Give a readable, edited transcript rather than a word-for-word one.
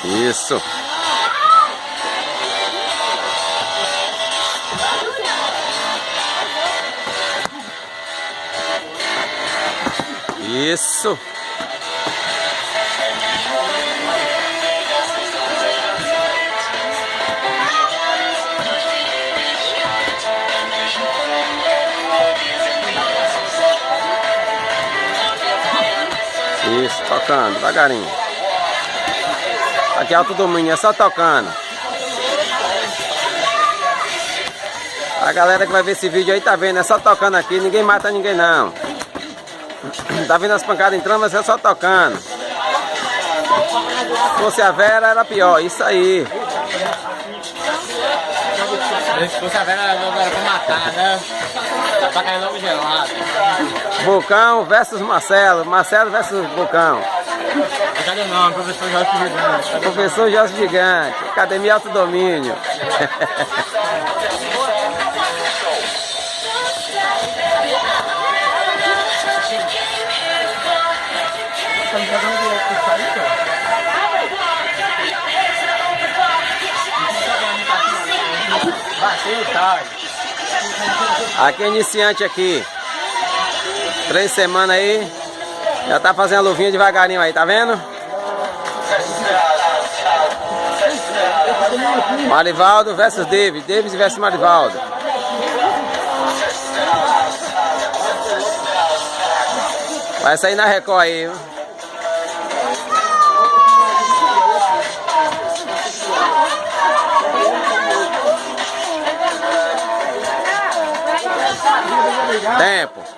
Isso. Isso. Isso, tocando, devagarinho. Aqui é alto domínio, é só tocando. A galera que vai ver esse vídeo aí tá vendo, é só tocando aqui, ninguém mata ninguém não. Tá vendo as pancadas entrando, mas é só tocando. Se fosse a Vera era pior, isso aí. Se fosse a Vera era pra matar, né? Dá pra cair logo gelado. Vulcão versus Marcelo, Marcelo versus Vulcão. Cadê o nome? Professor Jorge Gigante. Professor Jorge Gigante, Academia Alto Domínio. Aqui é iniciante aqui. 3 semanas aí. Já tá fazendo a luvinha devagarinho aí, tá vendo? Marivaldo versus David. David versus Marivaldo. Vai sair na Record aí, viu? Tempo.